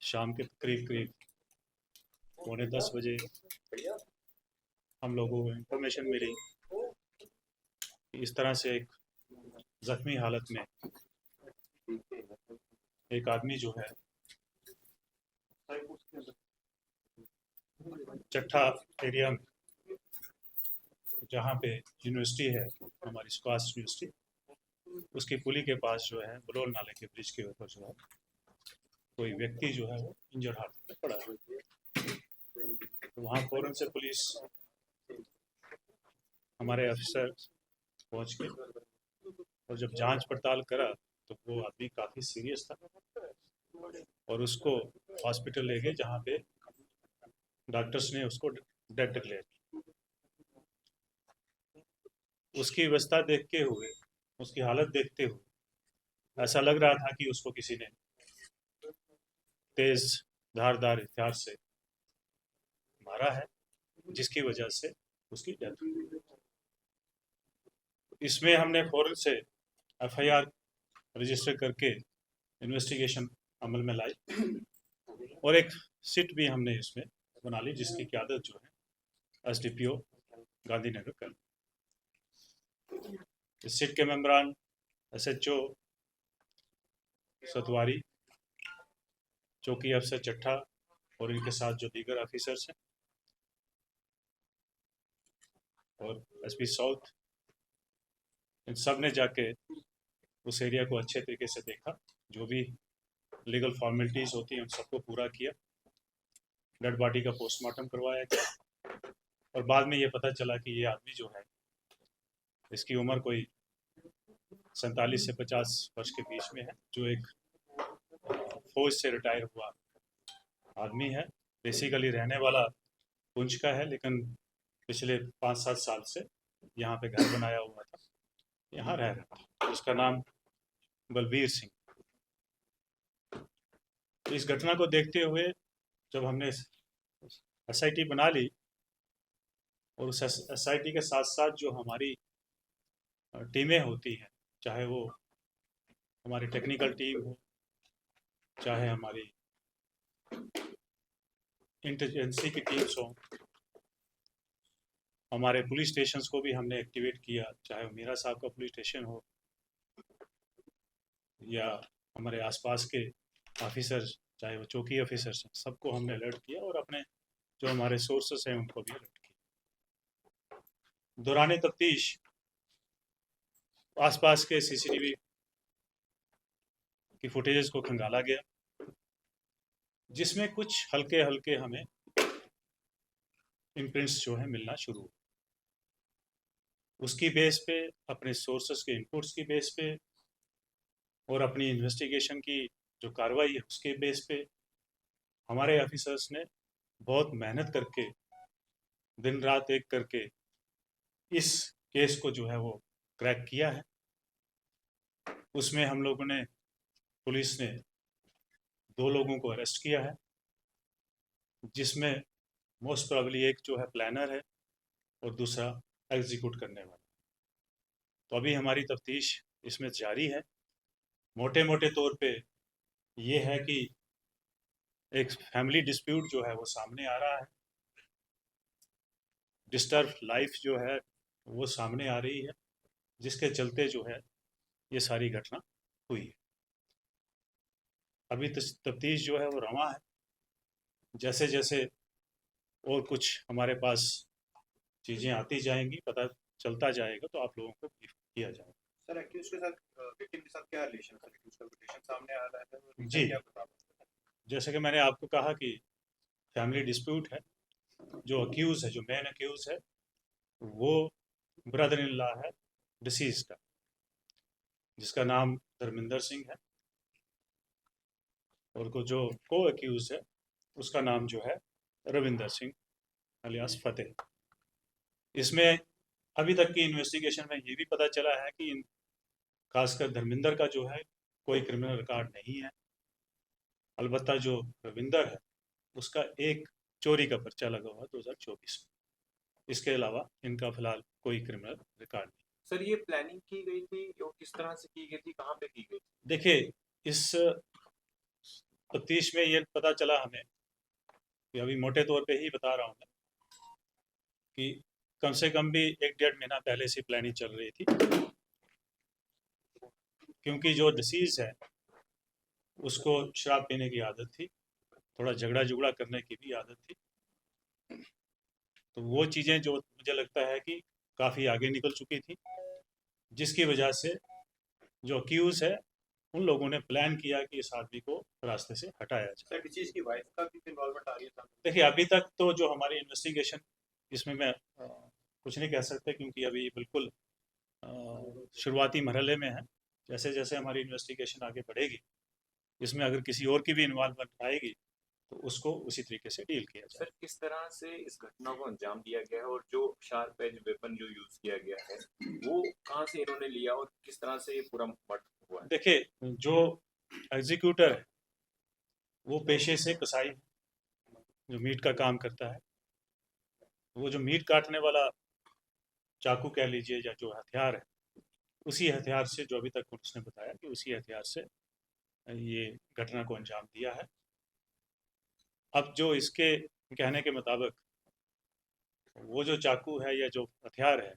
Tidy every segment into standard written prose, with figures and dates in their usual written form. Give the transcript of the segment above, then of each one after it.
शाम के करीब करीब 9:45 बजे हम लोगों को इन्फॉर्मेशन मिली कि इस तरह से एक जख्मी हालत में एक आदमी जो है चट्ठा एरिया में, जहाँ पे यूनिवर्सिटी है हमारी सुभाष यूनिवर्सिटी, उसकी पुली के पास जो है बलोल नाले के ब्रिज के ऊपर जो है कोई व्यक्ति जो है वो इंजर्ड हालत में पड़ा है। तो वहाँ फौरन से पुलिस, हमारे अफसर पहुँच के, और जब जांच पड़ताल करा तो वो आदमी काफ़ी सीरियस था और उसको हॉस्पिटल ले गए, जहाँ पे डॉक्टर्स ने उसको डेड डिक्लेयर किया। उसकी अवस्था देखते हुए, उसकी हालत देखते हुए ऐसा लग रहा था कि उसको किसी ने तेज धारदार हथियार से मारा है, जिसकी वजह से उसकी डेथ हुई। इसमें हमने फौरन से एफआईआर रजिस्टर करके इन्वेस्टिगेशन अमल में लाई और एक सिट भी हमने इसमें बना ली, जिसकी क़यादत जो है एसडीपीओ गांधीनगर कर। इस सिट के मेंबरान एसएचओ सतवारी, चौकी अफसर चट्ठा और इनके साथ जो दीगर ऑफिसर्स हैं, और एसपी साउथ, इन सब ने जाके उस एरिया को अच्छे तरीके से देखा, जो भी लीगल फॉर्मेलिटीज़ होती हैं उन सबको पूरा किया, डेड बॉडी का पोस्टमार्टम करवाया गया और बाद में ये पता चला कि ये आदमी जो है, इसकी उम्र कोई 47 से 50 वर्ष के बीच में है, जो एक फौज से रिटायर हुआ आदमी है। बेसिकली रहने वाला पुंछ का है, लेकिन पिछले 5-7 साल से यहाँ पे घर बनाया हुआ था, यहाँ रह रहा था। उसका नाम बलबीर सिंह। तो इस घटना को देखते हुए जब हमने एसआईटी बना ली, और उस एसआईटी के साथ साथ जो हमारी टीमें होती हैं, चाहे वो हमारी टेक्निकल टीम हो, चाहे हमारी इंटेलिजेंसी की टीम्स हो, हमारे पुलिस स्टेशंस को भी हमने एक्टिवेट किया, चाहे वो मीरा साहब का पुलिस स्टेशन हो या हमारे आसपास के ऑफिसर्स, चाहे वो चौकी ऑफिसर्स हैं, सबको हमने अलर्ट किया और अपने जो हमारे सोर्सेस हैं उनको भी अलर्ट किया। दौरान तफ्तीश आसपास के सीसीटीवी की फुटेजेस को खंगाला गया, जिसमें कुछ हल्के हल्के हमें इम्प्रिंट्स जो है मिलना शुरू हुए। उसकी बेस पे, अपने सोर्सेस के इनपुट्स की बेस पे और अपनी इन्वेस्टिगेशन की जो कार्रवाई है उसके बेस पे हमारे ऑफिसर्स ने बहुत मेहनत करके, दिन रात एक करके इस केस को जो है वो क्रैक किया है। उसमें हम लोगों ने, पुलिस ने 2 लोगों को अरेस्ट किया है, जिसमें मोस्ट प्रोबेबली एक जो है प्लानर है और दूसरा एग्जीक्यूट करने वाला। तो अभी हमारी तफ्तीश इसमें जारी है। मोटे मोटे तौर पे ये है कि एक फैमिली डिस्प्यूट जो है वो सामने आ रहा है, डिस्टर्ब लाइफ जो है वो सामने आ रही है, जिसके चलते जो है ये सारी घटना हुई है। अभी तफ्तीश जो है वो रवां है। जैसे जैसे और कुछ हमारे पास चीज़ें आती जाएंगी, पता चलता जाएगा, तो आप लोगों को ब्रीफ किया जाएगा। सर एक्यूज के साथ, विक्टिम के साथ क्या रिलेशन है? एक्यूज का रिलेशन सामने आ रहा है जी, क्या पता? जैसे कि मैंने आपको कहा कि फैमिली डिस्प्यूट है। जो अक्यूज़ है, जो मेन अक्यूज़ है, वो ब्रदर इन लॉ है डिसीज का, जिसका नाम धर्मिंदर सिंह है, और को जो को अक्यूज है उसका नाम जो है रविंदर सिंह अलियास फतेह। इसमें अभी तक की इन्वेस्टिगेशन में ये भी पता चला है कि खासकर धर्मिंदर का जो है कोई क्रिमिनल रिकॉर्ड नहीं है। अलबत्ता जो रविंदर है उसका एक चोरी का पर्चा लगा हुआ 2024 में। इसके अलावा इनका फिलहाल कोई क्रिमिनल रिकॉर्ड नहीं। सर ये प्लानिंग की गई थी और किस तरह से की गई थी, कहाँ पे की गई थी? देखिए, इस तफ्तीश में ये पता चला हमें कि अभी मोटे तौर पे ही बता रहा हूँ मैं कि कम से कम भी 1-1.5 महीना पहले से प्लानिंग चल रही थी, क्योंकि जो डिसीज़ है उसको शराब पीने की आदत थी, थोड़ा झगड़ा झुगड़ा करने की भी आदत थी। तो वो चीज़ें जो मुझे लगता है कि काफ़ी आगे निकल चुकी थी, जिसकी वजह से जो अक्यूज़ है उन लोगों ने प्लान किया कि इस आदमी को रास्ते से हटाया जाए। सर डिसीज की वाइफ का भी इन्वॉल्वमेंट आ रही है सामने? देखिए, अभी तक तो जो हमारी इन्वेस्टिगेशन, इसमें मैं कुछ नहीं कह सकता, क्योंकि अभी बिल्कुल शुरुआती मरहले में है। जैसे जैसे हमारी इन्वेस्टिगेशन आगे बढ़ेगी, इसमें अगर किसी और की भी इन्वॉल्वमेंट आएगी तो उसको उसी तरीके से डील किया जाए। सर किस तरह से इस घटना को अंजाम दिया गया है और जो शार्प एज वेपन जो यूज किया गया है वो कहां से इन्होंने लिया और किस तरह से ये पूरा मर्डर हुआ है? देखिए, जो एग्जीक्यूटर है वो पेशे से कसाई है, जो मीट का काम करता है। वो जो मीट काटने वाला चाकू कह लीजिए या जो हथियार है, उसी हथियार से, जो अभी तक पुलिस ने बताया कि उसी हथियार से ये घटना को अंजाम दिया है। अब जो इसके कहने के मुताबिक वो जो चाकू है या जो हथियार है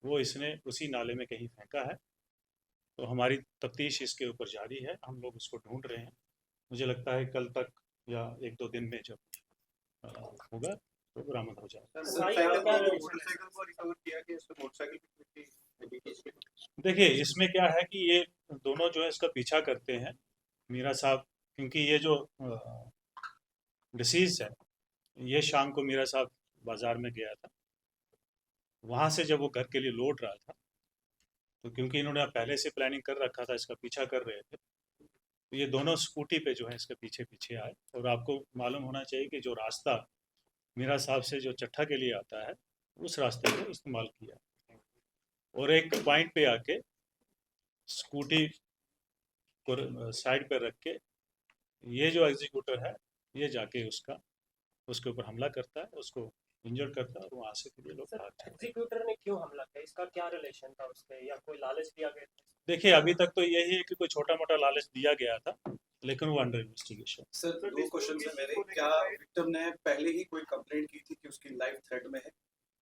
वो इसने उसी नाले में कहीं फेंका है। तो हमारी तफ्तीश इसके ऊपर जारी है, हम लोग उसको ढूंढ रहे हैं। मुझे लगता है कल तक या 1-2 दिन में जब होगा तो बरामद हो जाएगा। मोटरसाइकिल को रिकवर किया गया, इसमें मोटरसाइकिल भी थी। देखिए, इसमें क्या है कि ये दोनों जो है इसका पीछा करते हैं, मीरा साहब, क्योंकि ये जो डिसीज है ये शाम को मीरा साहब बाज़ार में गया था। वहाँ से जब वो घर के लिए लौट रहा था, तो क्योंकि इन्होंने पहले से प्लानिंग कर रखा था, इसका पीछा कर रहे थे, तो ये दोनों स्कूटी पे जो है इसके पीछे पीछे आए। और आपको मालूम होना चाहिए कि जो रास्ता मीरा साहब से जो चट्ठा के लिए आता है उस रास्ते को इस्तेमाल किया, और एक पॉइंट पे आके स्कूटी को साइड पर रख के ये जो एग्जीक्यूटर है ये जाके उसके ऊपर हमला करता है, उसको इंजर्ड करता है, और वहाँ से फिर ये लोग भाग जाते हैं। एग्जीक्यूटर ने क्यों हमला किया? इसका क्या रिलेशन था उससे, या कोई लालच दिया गया था? देखिए, अभी तक तो यही है कि कोई छोटा मोटा लालच दिया गया था, लेकिन वो अंडर इन्वेस्टिगेशन। सर 2 क्वेश्चन है मेरे। क्या विक्टिम ने पहले ही कोई कंप्लेंट की थी कि उसकी लाइफ थ्रेट में है?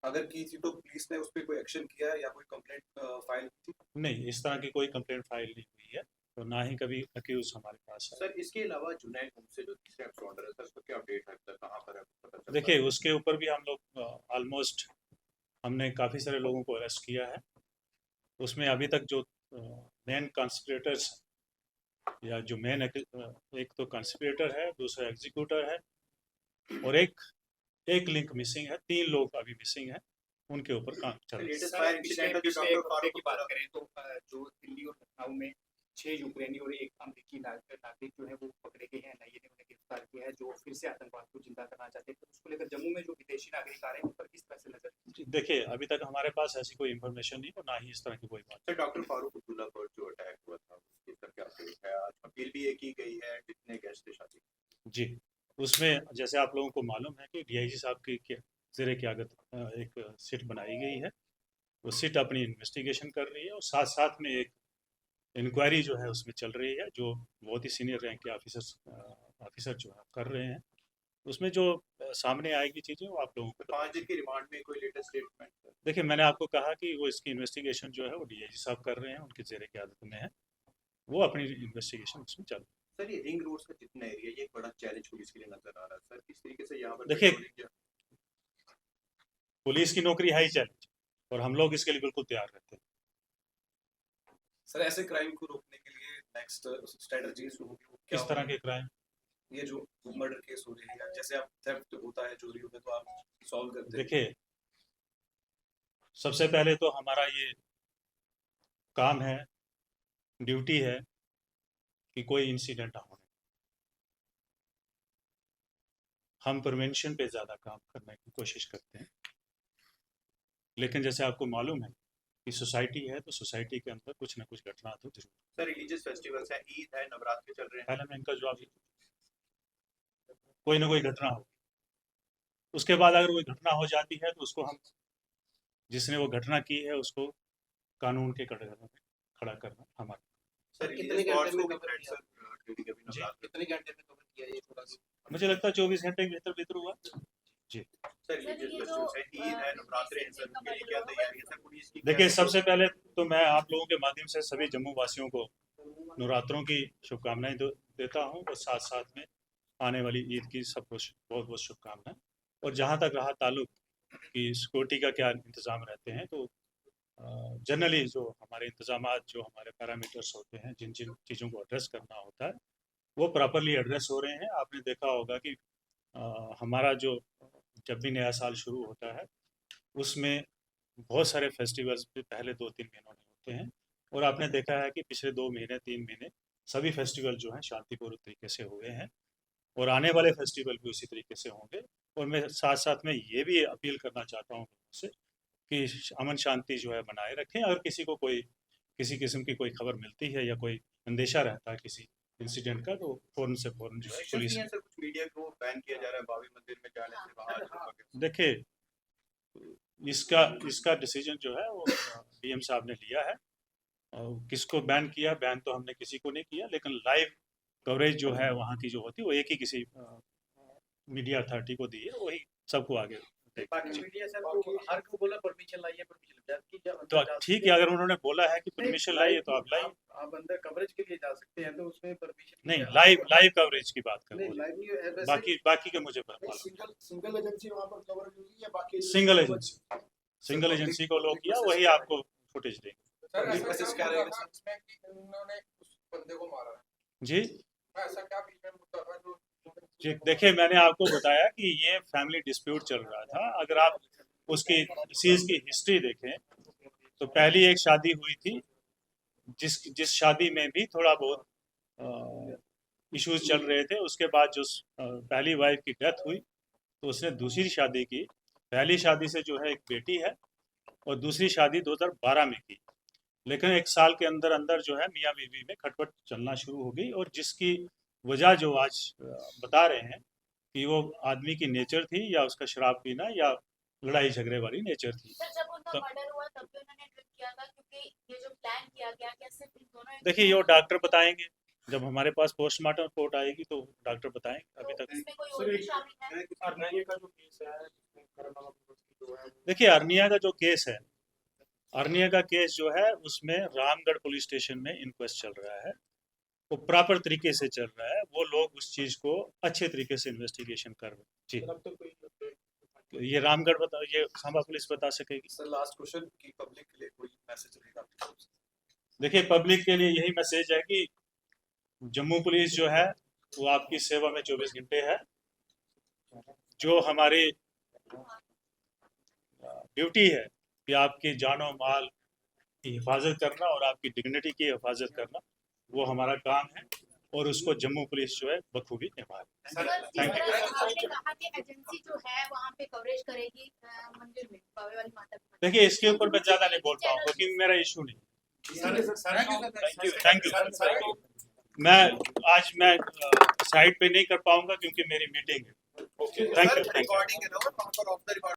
अगर की थी तो पुलिस ने उस पर कोई एक्शन किया है या कोई कंप्लेंट फाइल की थी? नहीं, इस तरह की कोई कंप्लेंट फाइल नहीं हुई है, तो ना ही कभी अक्यूज हमारे पास है। सर इसके अलावा जुनैद हमसे जो तीसरा एपिसोड है सर, उसका क्या अपडेट है, सर कहां पर है, पता चला? देखिए, उसके ऊपर भी हम लोग ऑलमोस्ट हमने काफ़ी सारे लोगों को अरेस्ट किया है। उसमें अभी तक जो मेन कॉन्स्पिरेटर्स या जो मेन एक तो कॉन्स्पिरेटर है, दूसरा एग्जीक्यूटर है, और एक लिंक मिसिंग है। 3 लोग अभी मिसिंग है, उनके ऊपर काम चल रहा है। लेटेस्ट फायर इंसिडेंट जो डॉक्टर फारूक की बात करें तो जो दिल्ली और लखनऊ में 6 यूक्रेनी और 1 अमेरिकी नागरिक जो है वो पकड़े गए हैं, एनआईए ने उन्हें गिरफ्तार किया है, जो फिर से आतंकवाद को जिंदा करना चाहते हैं। तो उसको लेकर जम्मू में जो विदेशी नागरिक आ रहे हैं उन पर किस तरह से नजर? देखिए, अभी तक हमारे पास ऐसी कोई इन्फॉर्मेशन नहीं, और ना ही इस तरह की कोई बात। सर डॉक्टर फारूक अब्दुल्ला पर जो अटैक हुआ था उसका क्या अपडेट है? आज अपील भी एक की गई है, कितने गेस्ट थे शादी? जी, उसमें जैसे आप लोगों को मालूम है कि डीआईजी साहब की ज़ेरे क़यादत एक सिट बनाई गई है। वो सिट अपनी इन्वेस्टिगेशन कर रही है, और साथ साथ में एक इंक्वायरी जो है उसमें चल रही है, जो बहुत ही सीनियर रैंक के ऑफिसर जो है कर रहे हैं। उसमें जो सामने आएगी चीज़ें वो आप लोगों को 5 दिन की रिमांड में कोई लेटेस्ट स्टेटमेंट? देखिए, मैंने आपको कहा कि वो इसकी इन्वेस्टिगेशन जो है वो डीआईजी साहब कर रहे हैं, उनकी ज़ेरे क़यादत में है, वो अपनी इन्वेस्टिगेशन उसमें चल रही है। सर ये रिंग रोड्स का जितना एरिया, ये एक बड़ा चैलेंज पुलिस के लिए नजर आ रहा है सर, किस तरीके से यहाँ पर देखिए, पेट्रोलिंग पुलिस की नौकरी हाई चैलेंज, और हम लोग इसके लिए बिल्कुल तैयार रहते हैं। सर ऐसे क्राइम को रोकने के लिए नेक्स्ट स्ट्रेटजीज होगी वो क्या? किस तरह के क्राइम? ये जो मर्डर केस हो रहे हैं, जैसे आप थेफ्ट होता है, चोरी होता है, तो आप सॉल्व करते हैं। देखिए, सबसे पहले तो हमारा ये काम है, ड्यूटी है कि कोई इंसिडेंट ना होने। हम प्रिवेंशन पे ज़्यादा काम करने की कोशिश करते हैं, लेकिन जैसे आपको मालूम है कि सोसाइटी है, तो सोसाइटी के अंदर कुछ ना कुछ घटना तो जरूर। सर रिलीजियस फेस्टिवल्स हैं, ईद है, नवरात्रि चल रहे हैं, पहले मैं इनका जवाब, कोई ना कोई घटना हो, उसके बाद अगर कोई घटना हो जाती है तो उसको हम, जिसने वो घटना की है उसको कानून के कटघरे में खड़ा करना हमारा। सर कितने रिलीजियस घंटे गॉड्स में को भी कवर थ्रेट किया? सर, अभी कितने घंटे में कवर किया मुझे लगता है 24 घंटे के भीतर हुआ। सर ये जिस बच्चों से ईद है नवरात्रे हैं सर उनके लिए क्या तैयारी है सर पुलिस की? देखिए, सबसे पहले तो मैं आप लोगों के माध्यम से सभी जम्मू वासियों को नवरात्रों की शुभकामनाएं देता हूं और साथ साथ में आने वाली ईद की सबको बहुत बहुत शुभकामनाएं। और जहां तक रहा ताल्लुक कि सिक्योरिटी का क्या इंतज़ाम रहते हैं, तो जनरली जो हमारे इंतज़ामात, जो हमारे पैरामीटर्स होते हैं, जिन जिन चीज़ों को एड्रेस करना होता है, वो प्रॉपरली एड्रेस हो रहे हैं। आपने देखा होगा कि हमारा जो जब भी नया साल शुरू होता है उसमें बहुत सारे फेस्टिवल्स भी पहले 2-3 महीनों में होते हैं, और आपने देखा है कि पिछले 2 महीने 3 महीने सभी फेस्टिवल जो हैं शांतिपूर्ण तरीके से हुए हैं, और आने वाले फेस्टिवल भी उसी तरीके से होंगे। और मैं साथ साथ में ये भी अपील करना चाहता हूँ लोगों से कि अमन शांति जो है बनाए रखें। अगर किसी को कोई किसी किस्म की कोई खबर मिलती है या कोई अंदेशा रहता है किसी इंसिडेंट का, तो फ़ौरन से फ़ौरन जो है पुलिस। सर कुछ मीडिया को बैन किया जा रहा है बाबरी मंदिर में जाने से बाहर। देखिए, इसका डिसीजन जो है वो डीएम साहब ने लिया है। और किसको बैन किया, बैन तो हमने किसी को नहीं किया, लेकिन लाइव कवरेज जो है वहाँ की जो होती है वो एक ही किसी मीडिया अथॉरिटी को दी है, वही सबको आगे बाकी मीडिया सर को हर को बोला परमिशन लाइए, परमिशन जबकि जब तो ठीक है, अगर उन्होंने बोला है कि परमिशन लाइए तो आप लाइए। आप अंदर कवरेज के लिए जा सकते हैं तो उसमें परमिशन नहीं, लाइव कवरेज की बात कर रहे हैं। लाइव नहीं, बाकी के मुझे पता मालूम। सिंगल एजेंसी वहां पर कवरेज होगी या बाकी सिंगल एजेंसी को लो किया, वही आपको फुटेज देंगे। पब्लिक मैसेज क्या रहेगा सर? इसमें कि उन्होंने उस बंदे को मारा है, जी ऐसा क्या बीच में मुद्दा था जो जी, देखिए, मैंने आपको बताया कि ये फैमिली डिस्प्यूट चल रहा था। अगर आप उसकी की हिस्ट्री देखें तो पहली एक शादी हुई थी, जिस शादी में भी थोड़ा बहुत इश्यूज चल रहे थे। उसके बाद जो पहली वाइफ की डेथ हुई तो उसने दूसरी शादी की। पहली शादी से जो है एक बेटी है, और दूसरी शादी 2012 में की, लेकिन 1 साल के अंदर अंदर जो है मियाँ बीवी में खटपट चलना शुरू हो गई। और जिसकी वजह जो आज बता रहे हैं कि वो आदमी की नेचर थी, या उसका शराब पीना, या लड़ाई झगड़े वाली नेचर थी। सर, जब उनका तो मर्डर हुआ तब भी उन्होंने ड्रिंक किया था, क्योंकि ये जो प्लान किया गया क्या सिर्फ इन दोनों देखिए, ये वो डॉक्टर बताएंगे, जब हमारे पास पोस्टमार्टम रिपोर्ट आएगी तो डॉक्टर बताएंगे। अभी तक इसमें कोई और भी शामिल है? अर्निया का जो केस है जो है देखिए, अर्निया का जो केस है, अर्निया का केस जो है उसमें रामगढ़ पुलिस स्टेशन में इंक्वेस्ट चल रहा है, वो प्रॉपर तरीके से चल रहा है। वो लोग उस चीज़ को अच्छे तरीके से इन्वेस्टिगेशन कर रहे हैं। जी, तो ये रामगढ़ ये सांबा पुलिस बता सकेगी। सर लास्ट क्वेश्चन की पब्लिक के लिए कोई मैसेज रहेगा आपकी तरफ से? देखिए, पब्लिक के लिए यही मैसेज है कि जम्मू पुलिस जो है वो आपकी सेवा में 24 घंटे है। जो हमारी ड्यूटी है कि आपकी जानो माल की हिफाजत करना और आपकी डिग्निटी की हिफाजत करना, वो हमारा काम है, और उसको जम्मू पुलिस जो है बखूबी निभा रही है। Thank you. आपने कहा कि एजेंसी जो है वहाँ पे कवरेज करेगी मंदिर में, बाबे वाली माता के मंदिर। देखिए, इसके ऊपर मैं ज़्यादा नहीं बोल पाऊँगा क्योंकि मेरा इशू नहीं। Thank you. मैं आज साइड पे नहीं कर पाऊंगा क्योंकि मेरी मीटिंग है। Thank you. रिकॉर्डिंग है ना, प्रॉपर ऑफ द रिकॉर्ड